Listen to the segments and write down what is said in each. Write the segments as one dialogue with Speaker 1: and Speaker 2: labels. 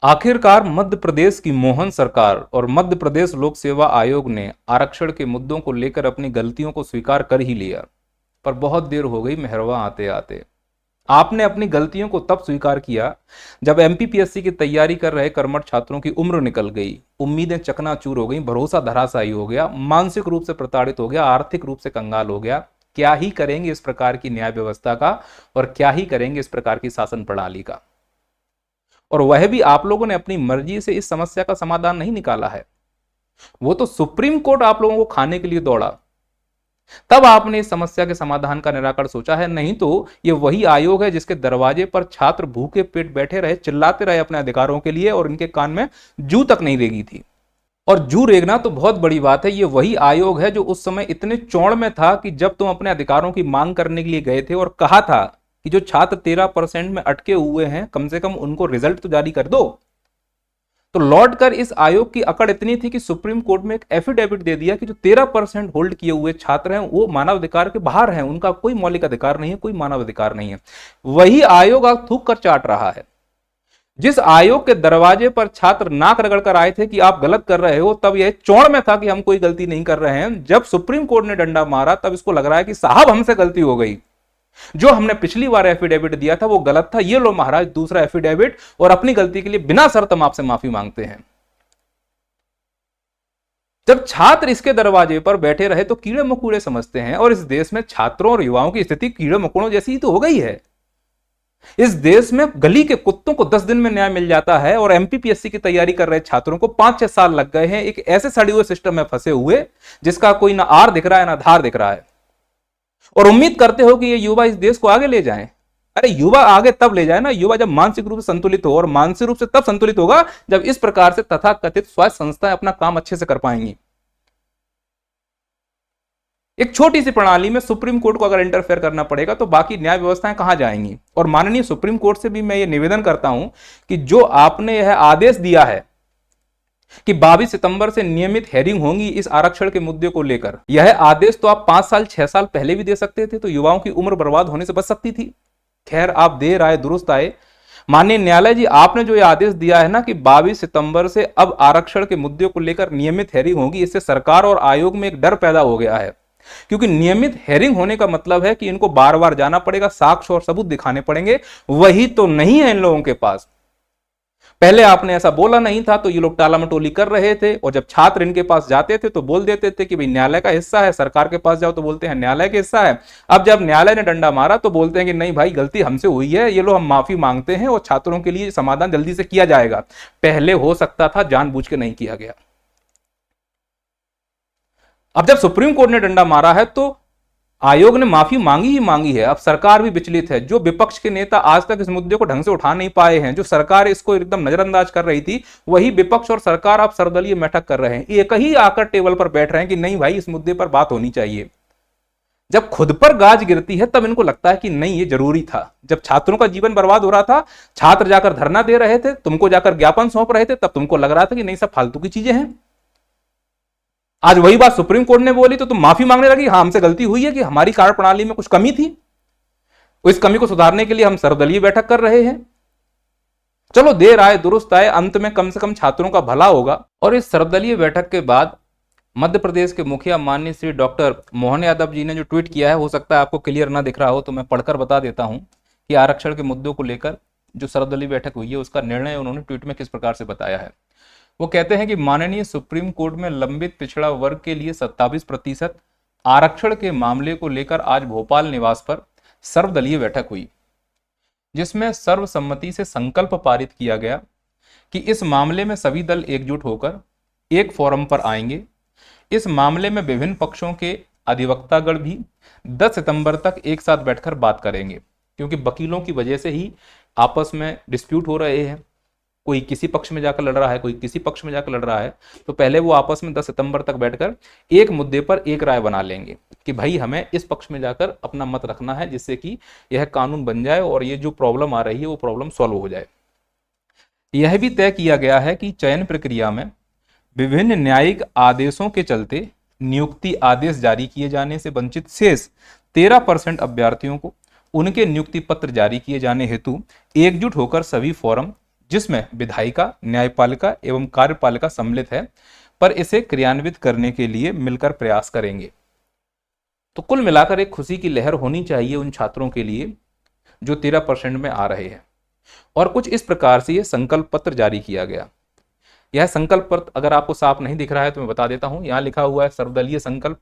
Speaker 1: आखिरकार मध्य प्रदेश की मोहन सरकार और मध्य प्रदेश लोक सेवा आयोग ने आरक्षण के मुद्दों को लेकर अपनी गलतियों को स्वीकार कर ही लिया, पर बहुत देर हो गई मेहरवा आते आते। आपने अपनी गलतियों को तब स्वीकार किया जब एमपीपीएससी की तैयारी कर रहे कर्मठ छात्रों की उम्र निकल गई, उम्मीदें चकनाचूर हो गई, भरोसा धराशायी हो गया, मानसिक रूप से प्रताड़ित हो गया, आर्थिक रूप से कंगाल हो गया। क्या ही करेंगे इस प्रकार की न्याय व्यवस्था का, और क्या ही करेंगे इस प्रकार की शासन प्रणाली का। और वह भी आप लोगों ने अपनी मर्जी से इस समस्या का समाधान नहीं निकाला है। वो तो सुप्रीम कोर्ट आप लोगों को खाने के लिए दौड़ा, तब आपने इस समस्या के समाधान का निराकरण सोचा है। नहीं तो ये वही आयोग है जिसके दरवाजे पर छात्र भूखे पेट बैठे रहे, चिल्लाते रहे अपने अधिकारों के लिए, और इनके कान में जू तक नहीं रेगी थी। और जू रेगना तो बहुत बड़ी बात है। ये वही आयोग है जो उस समय इतने चौड़ में था कि जब तुम अपने अधिकारों की मांग करने के लिए गए थे और कहा था कि जो छात्र 13% में अटके हुए हैं, कम से कम उनको रिजल्ट तो जारी कर दो, तो लौट कर इस आयोग की अकड़ इतनी थी कि सुप्रीम कोर्ट में एक एफिडेविट दे दिया कि जो 13% होल्ड किए हुए छात्र हैं वो मानव अधिकार के बाहर हैं, उनका कोई मौलिक अधिकार नहीं है, कोई मानव अधिकार नहीं है। वही आयोग आप थूक कर चाट रहा है। जिस आयोग के दरवाजे पर छात्र नाक रगड़ कर आए थे कि आप गलत कर रहे हो, तब यह चौड़ में था कि हम कोई गलती नहीं कर रहे हैं। जब सुप्रीम कोर्ट ने डंडा मारा तब इसको लग रहा है कि साहब हमसे गलती हो गई, जो हमने पिछली बार एफिडेविट दिया था वो गलत था, ये लो महाराज दूसरा एफिडेविट, और अपनी गलती के लिए बिना शर्त हम आपसे माफी मांगते हैं। जब छात्र इसके दरवाजे पर बैठे रहे तो कीड़े मकोड़े समझते हैं, और इस देश में छात्रों और युवाओं की स्थिति कीड़े मकोड़ों जैसी ही तो हो गई है। इस देश में गली के कुत्तों को 10 दिन में न्याय मिल जाता है, और एमपीपीएससी की तैयारी कर रहे छात्रों को 5-6 साल लग गए हैं एक ऐसे सड़े हुए सिस्टम में फंसे हुए जिसका कोई ना आर दिख रहा है ना धार दिख रहा है। और उम्मीद करते हो कि ये युवा इस देश को आगे ले जाएं। अरे युवा आगे तब ले जाए ना, युवा जब मानसिक रूप से संतुलित हो, और मानसिक रूप से तब संतुलित होगा जब इस प्रकार से तथाकथित स्वायत्त संस्थाएं अपना काम अच्छे से कर पाएंगी। एक छोटी सी प्रणाली में सुप्रीम कोर्ट को अगर इंटरफेयर करना पड़ेगा तो बाकी न्याय व्यवस्थाएं कहां जाएंगी। और माननीय सुप्रीम कोर्ट से भी मैं ये निवेदन करता हूं कि जो आपने यह आदेश दिया है कि 22 सितंबर से नियमित हेयरिंग होंगी इस आरक्षण के मुद्दे को लेकर, यह आदेश तो आप 5 साल 6 साल पहले भी दे सकते थे, तो युवाओं की उम्र बर्बाद होने से बच सकती थी। खैर, आप देर आए दुरुस्त आए। माननीय न्यायालय जी, आपने जो यह आदेश दिया है ना कि 22 सितंबर से अब आरक्षण के मुद्दे को लेकर नियमित हेयरिंग होगी, इससे सरकार और आयोग में एक डर पैदा हो गया है। क्योंकि नियमित हेयरिंग होने का मतलब है कि इनको बार बार जाना पड़ेगा, साक्ष्य और सबूत दिखाने पड़ेंगे। वही तो नहीं है इन लोगों के पास। पहले आपने ऐसा बोला नहीं था तो ये लोग टाला मटोली कर रहे थे, और जब छात्र इनके पास जाते थे तो बोल देते थे कि भाई न्यायालय का हिस्सा है, सरकार के पास जाओ तो बोलते हैं न्यायालय का हिस्सा है। अब जब न्यायालय ने डंडा मारा तो बोलते हैं कि नहीं भाई गलती हमसे हुई है, ये लो हम माफी मांगते हैं और छात्रों के लिए समाधान जल्दी से किया जाएगा। पहले हो सकता था जानबूझ के नहीं किया गया। अब जब सुप्रीम कोर्ट ने डंडा मारा है तो आयोग ने माफी मांगी ही मांगी है। अब सरकार भी विचलित है। जो विपक्ष के नेता आज तक इस मुद्दे को ढंग से उठा नहीं पाए हैं, जो सरकार इसको एकदम नजरअंदाज कर रही थी, वही विपक्ष और सरकार अब सर्वदलीय बैठक कर रहे हैं। एक ही आकर टेबल पर बैठ रहे हैं कि नहीं भाई इस मुद्दे पर बात होनी चाहिए। जब खुद पर गाज गिरती है तब इनको लगता है कि नहीं ये जरूरी था। जब छात्रों का जीवन बर्बाद हो रहा था, छात्र जाकर धरना दे रहे थे, तुमको जाकर ज्ञापन सौंप रहे थे, तब तुमको लग रहा था कि नहीं सब फालतू की चीजें हैं। आज वही बात सुप्रीम कोर्ट ने बोली तो तुम माफी मांगने लगी। हाँ, हमसे गलती हुई है कि हमारी कार्य प्रणाली में कुछ कमी थी, इस कमी को सुधारने के लिए हम सर्वदलीय बैठक कर रहे हैं। चलो देर आए दुरुस्त आए, अंत में कम से कम छात्रों का भला होगा। और इस सर्वदलीय बैठक के बाद मध्य प्रदेश के मुखिया माननीय श्री डॉक्टर मोहन यादव जी ने जो ट्वीट किया है, हो सकता है आपको क्लियर ना दिख रहा हो तो मैं पढ़कर बता देता हूं कि आरक्षण के मुद्दों को लेकर जो सर्वदलीय बैठक हुई है उसका निर्णय उन्होंने ट्वीट में किस प्रकार से बताया है। वो कहते हैं कि माननीय सुप्रीम कोर्ट में लंबित पिछड़ा वर्ग के लिए 27% आरक्षण के मामले को लेकर आज भोपाल निवास पर सर्वदलीय बैठक हुई, जिसमें सर्वसम्मति से संकल्प पारित किया गया कि इस मामले में सभी दल एकजुट होकर एक फोरम पर आएंगे। इस मामले में विभिन्न पक्षों के अधिवक्तागण भी 10 सितंबर तक एक साथ बैठकर बात करेंगे, क्योंकि वकीलों की वजह से ही आपस में डिस्प्यूट हो रहे हैं। कोई किसी पक्ष में जाकर लड़ रहा है, कोई किसी पक्ष में जाकर लड़ रहा है, तो पहले वो आपस में 10 सितंबर तक बैठकर एक मुद्दे पर एक राय बना लेंगे कि भाई हमें इस पक्ष में जाकर अपना मत रखना है, जिससे कि यह कानून बन जाए और ये जो प्रॉब्लम आ रही है वो प्रॉब्लम सॉल्व हो जाए। यह भी तय किया गया है कि चयन प्रक्रिया में विभिन्न न्यायिक आदेशों के चलते नियुक्ति आदेश जारी किए जाने से वंचित शेष 13% अभ्यर्थियों को उनके नियुक्ति पत्र जारी किए जाने हेतु एकजुट होकर सभी फोरम जिसमें विधायिका, न्यायपालिका एवं कार्यपालिका सम्मिलित है, पर इसे क्रियान्वित करने के लिए मिलकर प्रयास करेंगे। तो कुल मिलाकर एक खुशी की लहर होनी चाहिए उन छात्रों के लिए जो 13% में आ रहे हैं। और कुछ इस प्रकार से यह संकल्प पत्र जारी किया गया। यह संकल्प पत्र अगर आपको साफ नहीं दिख रहा है तो मैं बता देता हूं। यहां लिखा हुआ है सर्वदलीय संकल्प।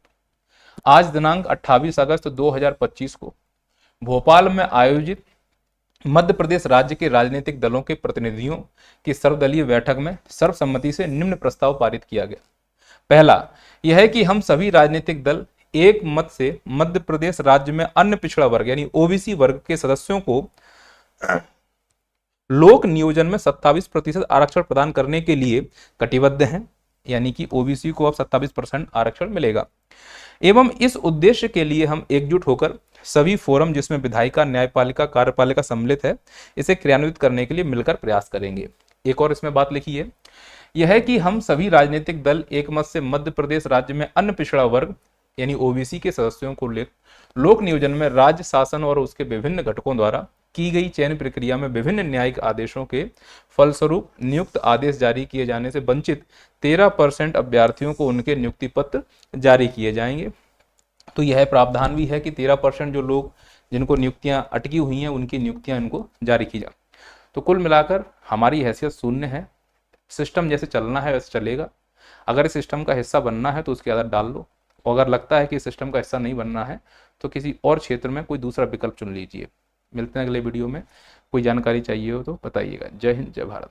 Speaker 1: आज दिनांक 28 अगस्त 2025 को भोपाल में आयोजित मध्य प्रदेश राज्य के राजनीतिक दलों के प्रतिनिधियों की सर्वदलीय बैठक में सर्वसम्मति से निम्न प्रस्ताव पारित किया गया। पहला यह है कि हम सभी राजनीतिक दल एक मत से मध्य प्रदेश राज्य में अन्य पिछड़ा वर्ग यानी ओबीसी वर्ग के सदस्यों को लोक नियोजन में 27% आरक्षण प्रदान करने के लिए कटिबद्ध हैं, यानी कि ओबीसी को अब 27% आरक्षण मिलेगा। एवं इस उद्देश्य के लिए हम एकजुट होकर सभी फोरम जिसमें विधायिका, न्यायपालिका, कार्यपालिका सम्मिलित है, इसे क्रियान्वित करने के लिए मिलकर प्रयास करेंगे। एक और इसमें बात लिखी है, यह है कि हम सभी राजनीतिक दल एक मत से मध्य प्रदेश राज्य में अन्य पिछड़ा वर्ग यानी ओबीसी के सदस्यों को लोक नियोजन में राज्य शासन और उसके विभिन्न घटकों द्वारा की गई चयन प्रक्रिया में विभिन्न न्यायिक आदेशों के फलस्वरूप नियुक्त आदेश जारी किए जाने से वंचित 13% अभ्यर्थियों को उनके नियुक्ति पत्र जारी किए जाएंगे। तो यह प्रावधान भी है कि 13% जो लोग जिनको नियुक्तियां अटकी हुई हैं उनकी नियुक्तियां इनको जारी की जाए। तो कुल मिलाकर हमारी हैसियत शून्य है। सिस्टम जैसे चलना है वैसे चलेगा। अगर इस सिस्टम का हिस्सा बनना है तो उसकी आदत डाल लो, और अगर लगता है कि इस सिस्टम का हिस्सा नहीं बनना है तो किसी और क्षेत्र में कोई दूसरा विकल्प चुन लीजिए। मिलते हैं अगले वीडियो में। कोई जानकारी चाहिए हो तो बताइएगा। जय हिंद, जय भारत।